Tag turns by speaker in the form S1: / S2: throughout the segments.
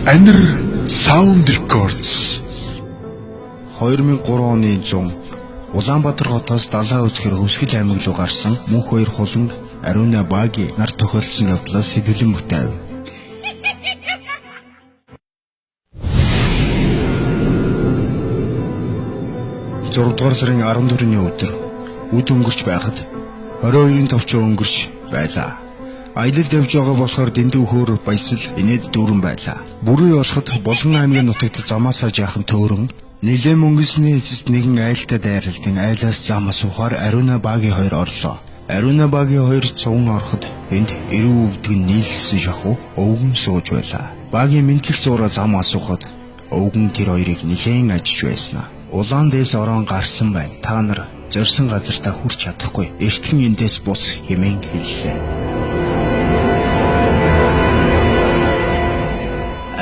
S1: Анир Sound Records
S2: 2003 оны 100 Улаанбаатар хотоос далаа үзэхэр Хөвсгөл аймаг руу гарсан мөнх хоёр хуланг Ариуна Баги нар тохиолдсон явдлаас сэдвэлэн бүтээв. Дугаар сарын 14-ний өдөр үд өнгөрч байхад 22-ын товчоо өнгөрч байлаа. Аялалд явж байгаа болохоор дэндүү хөөр баясал инээд дүүрэн байлаа. Бүрий болоход Булган аймгийн нутагт замаасаа жаахан төөрөн нэлээд мөнгөсний эцэст нэгэн айлтаа дайралтын айлаас зам асуухаар Ариуна Баги хоёр орлоо. Ариуна Баги хоёр цуган ороход энд эрүү өвдөг нийлсэн шахуу өвгөн сууж байлаа. Баги мэдлэг зураа зам асуухад өвгөн тэр хоёрыг нэлээд ажиж байснаа. Улаан дээс орон гарсан байна. Та нар зорьсон газартаа хүрч чадахгүй. Эртхэн эндээс буц хэмээн хэллээ.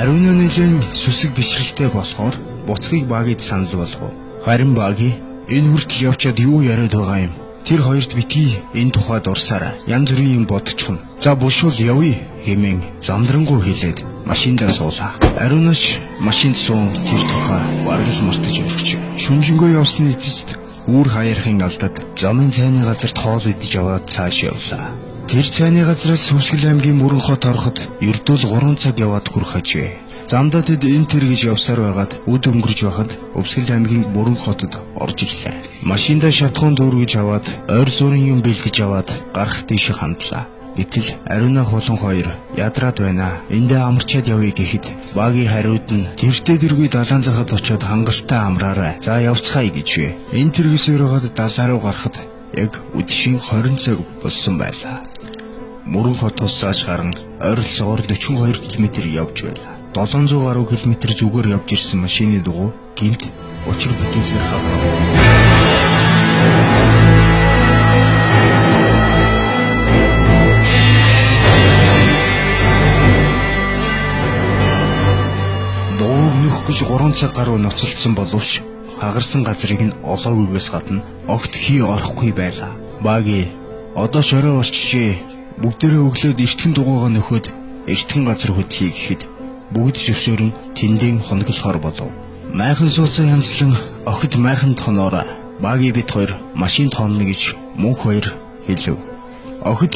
S2: Ариуна нэлийн сүсэг бишрэлтэй болохоор буцхыг Багид санал болгов. Харин Баги энэ хүртэл явчаад юу яриад байгаа юм? Тэр хоёрт битгий энэ тухай дурсаараа янз бүрийн юм бодчихно. За бушуул явъя хэмээн замдрангуу хэлээд машиндаа суулаа. Ариунаш машинд суун тэр тухай бараг л мартаж өргөч. Шүнжэнгөө явсны эцэст үүр хаярхын алдад замын цайны газарт хоол идэж аваад цааш явлаа. Тэр цайны газраас Хөвсгөл аймгийн мөрөн хот ороход ердөө 3 цаг яваад хүрэх ажээ. Замдаа тэд энэ тэр гэж явсаар байгаад үд өнгөрч байхад Хөвсгөл аймгийн мөрөн хотод орж ирлээ. Машиндаа шатхуун дүүргэж аваад ойр зургийн юм бэлдэж аваад гарах тийш хандлаа. Гэтэл Ариуна хулан хоёр ядраад байна. Эндээ амарчаад явъя гэхэд Баги хариуд нь тэртээ дэргүй далайн захад очиод хангалттай амраарай. За явцгаая гэж вэ. Энэ тэргээс өрөөд далаа руу гарахад яг үдшийн 20 цаг болсон байлаа. Мөрөн хотоос цааш гарan ойролцоогоор 42 км явж байлаа. 700 гаруй километр зүгээр явж ирсэн машины дугуй гинт учир бүтээлээр хаврав. Гэж 3 цаг гаруй ноцолдсон боловч хагарсан газрыг нь олоогүйгээс гадна огт хий орохгүй байлаа. Баги одоо шороо болчихжээ. Бүгдээрээ өглөөд эртхэн дугуйгаа нөхөд эртхэн газар хөдлөе гэхэд бүгд зөвшөөрөн тэндийн хоноглохоор болов. Майхан сууцаа янзлан охид майханд хоноороо. Баги бит хоёр машинд хонно гэж мөнх хоёр хэлв. Охид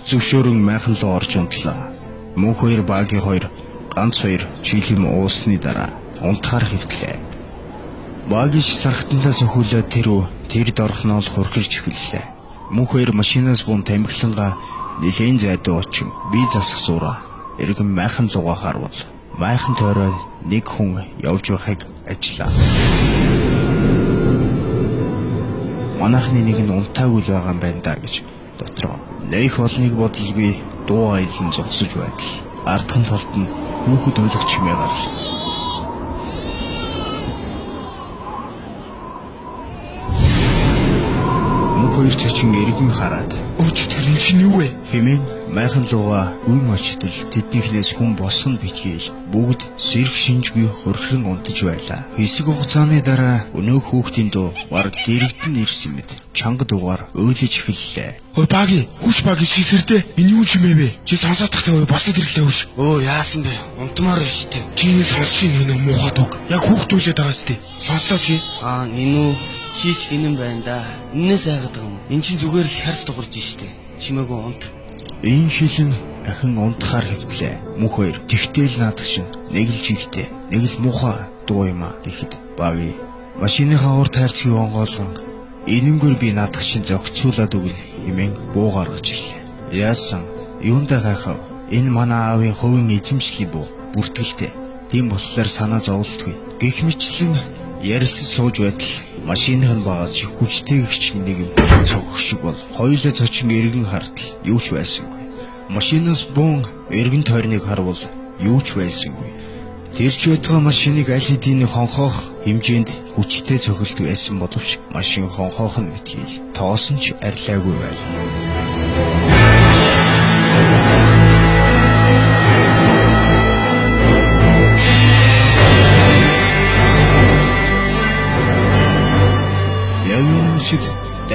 S2: зөвшөөрөн майхан руу орж унтлаа. Мөнх хоёр Баги хоёр ганц хоёр чиглэм уусны дараа унтахаар хэвтлээ. Багиш сархтандаа сөхүүлээд тэрд орхнол хурхирч эхэллээ. Мөнх хоёр машинаас бун тамхилангаа нэлээд зайдуу очин бие засах зураа эргэн майхан лугаа харвал майхан тойроо нэг хүн явж байхыг ажиллаа. Манайхны нэг нь унтаагүй л байгаа юм байна да гэж дотроо нэх олныг бодлгүй дуу аялан зогсож байтал ардхан толд нь хүүхэд ойлгох чимээ гарлаа. Мөнх хоёр чачин эргэн хараад "Өчтөр энэ чинь юу вэ?" хэмээн майхан лугаа гүн очтол тэднийхнээс хүн болсон битгээл бүгд сэрг шинжгүй хөрхрөн унтаж байлаа. Хэсэг хугацааны дараа өнөөх хүүхдийн дуу бараг дэрэгдэн ирсэн мэт чанга дугаар өөлөж эхэллээ. "Ой Баги, хүч Баги шисэрдэ. Энэ юу ч юм бэ? Чи сонсоод тахтай босод ирлээ хүч." "Өө яасан бэ? Унтмаар байна штэ." "Чиний сонсч ин энэ муухай дуг. Яг хүүхдүүлээд байгаа штэ. Сонслоо чи."
S3: Энэ үү? Чи ч гинэн байна да. Энээс айгаад байгаа юм. Эн чинь зүгээр л харс дуурж штэ. Чимээгүй унт.
S2: Ийм хилэн дахин унтахаар хэвтлээ. Мөнх хоёр тэгтэл наадах чинь нэг л жигтэй, нэг л муухай дуу юм а гэхэд Баги машиныхаа урд хайрцгийг онгоолгон "Энэнгээр би наадах чинь зохицуулаад өгнө" хэмээн буу гаргаж ирлээ. "Яасан? Юундаа гайхав? Энэ манай аавын хувийн эзэмшлийн буу бүртгэлтэй. Тийм болохоор санаа зовлтгүй." Гэх мэтлэн ярилцаж сууж байтал машиных нь багаж хүчтэй гिचний нэг юм цогх шиг бол хоёулаа цочин эргэн хартал юу ч байсангүй. Машинаас бун эргэн тойрныг харвал юу ч байсангүй. Тэрч байтугай машиныг аль хэдийн хонхоох хэмжээнд хүчтэй цохилт байсан боловч машин хонхоох нь битгий тоосон ч арилаагүй байлаа.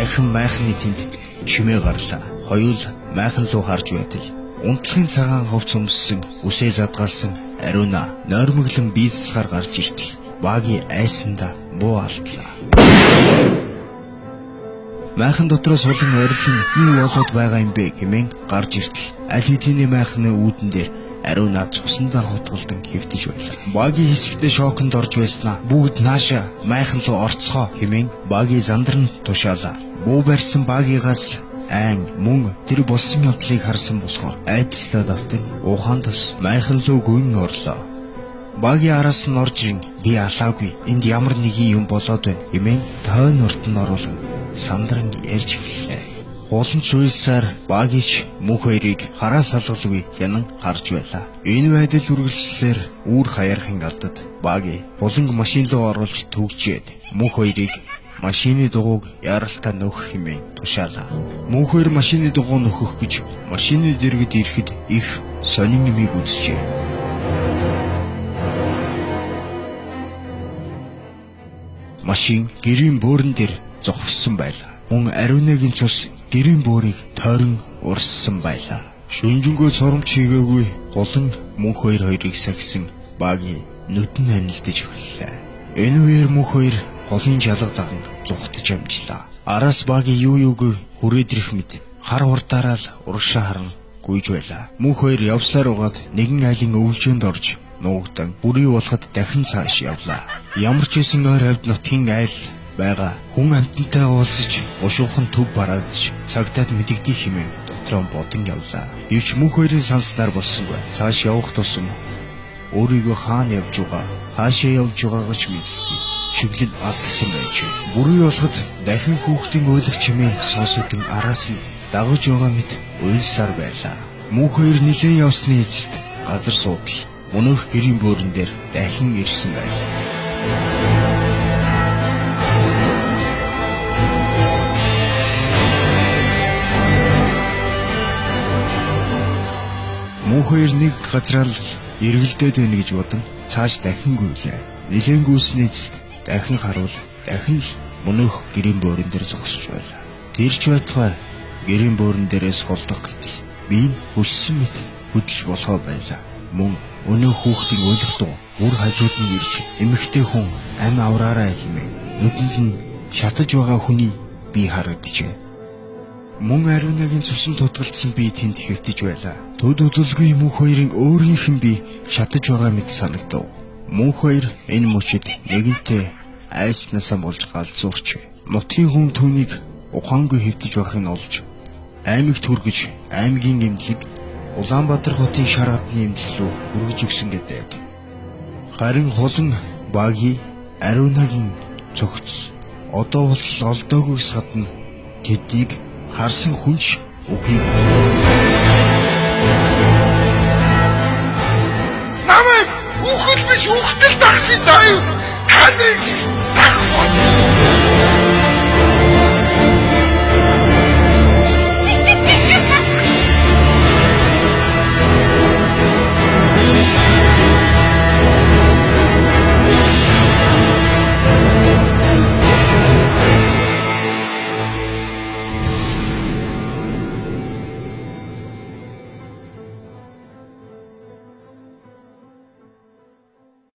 S2: Дахин майхны тэнд чимээ гарлаа. Хоёул майхан руу харж байтал унтлахын цагаан ховц өмссөн, үсээ задгаалсан Ариуна нойрмоглон бие засгаар гарч иртэл Баги айсандаа буу алдлаа. Майхан дотроос сулан орилон юу болоод байгаа юм бэ хэмээн гарч иртэл аль хэдийн майхны үүдэн дээр Ариуна цусандаа хутгалдан хэвтэж байлаа. Баги хэсэгтээ шоконд орж байснаа бүгд нааша майхан руу орцгоо хэмээн Баги зандарн тушаалаа. Буу барьсан Багигаас айн мөн тэр болсон явдлыг харсан болохоор айдастай давтан ухаандас майхан руу гүн орлоо. Баги араас нь орж ин би алаагүй энд ямар нэгэн юм болоод байна хэмээн тойн урт нь оруулан сандран ярьж эхэллээ. Хууланч уйлсаар Багич мөнх хоёрыг хараа салгалгүй хянан харж байлаа. Энэ байдал үргэлжлсээр үүр хаярахын алдад Баги буланг машин руу оруулж төгжээд мөнх хоёрыг машины дугуйг яралтай нөхөх хэмээн тушаалаа. Мөнх хоёр машины дугуй нөхөх гэж машины дэргэд ирэхэд их сонин юмыг үзжээ. Машин гэрийн бөөрөн дээр зогссон байлаа. Мөн Ариунагийн цус гэрийн бөөрийг тойрон урссан байлаа. Шүнжэнгөө цоромч хийгээгүй гулан мөнх хоёрыг сахисан Баги нүдэн ханилдаж эхэллээ. Энэ үеэр мөнх хоёр голын жалга даган зүхтж амжлаа. Араас Баги юу юугүй хүрээд ирэх мэт хар хурдаараа л урагшаа харан гүйж байлаа. Мөнх хоёр явсаар угаад нэгэн айлын өвлжөнд орж нуугдан бүрий болоход дахин цааш явлаа. Ямар ч хэсэн ойр хавьд нутгийн айл байгаа хүн амтантай уулзаж ушуухан төв бараадж цагтаад мэдэгдэх хэмээн дотроо бодон явлаа. Бивч мөнх хоёрын санснаар болсонгүй. Цааш явах тусам өөрийгөө хаана явж байгаа, хаашаа явж байгаагаа ч мэдлгүй. Чиглэл алдсан байж. Бүрий болоход дахин хүүхдийн ойлгох чимээ сонсогдсон араас нь дагаж байгаа мэт уйлсаар байлаа. Мөнх хоёр нилээн явсны эцэст газар суудал өнөөх гэрийн бөөрөн дээр дахин ирсэн байлаа. Мөнх хоёр нэг газраар эргэлдээд байна гэж бодон цааш дахин гүйлээ. Нилээн гүйсний эцэст дахин харуул дахин л өнөөх гэрийн бөөрөн дээр зогсож байлаа. Тэрч байтугай гэрийн бөөрөн дээрээс холдох гэтэл би хүссэн мэт хөдөлж болохоо байлаа. Мөн өнөөх хүүхдийн ойлгохтун бүр хажууд нь ирж эмэгтэй хүн ам авраарай хэмээн нүдэнд нь шатаж байгаа хүний би харагджээ. Мөн Ариунагийн цусан тутгалдсан би тэнд хэвтэж байлаа. Төд хөдөлгөөн мөнх хоёрын өөрийнх нь би шатаж байгаа мэт санагдав. Мөнх хоёр энэ мөчид нэгэнтээ айснасаа болж галзуурч нутгийн хүн түүнийг ухаангүй хэвтэж байхыг олж аймагт хүргэж аймгийн эмнэлэг Улаанбаатар хотын шар гадны эмнэлэг рүү хүргэж өгсөн гэдэг. Харин хулан Баги Ариунагийн цогц одоо болтол олдоогүйс гадна тэднийг харсан хүнч үгүй.
S1: Намайг хүүхэд биш хүүхдэл дагсан заяа. Хадрыг дагах.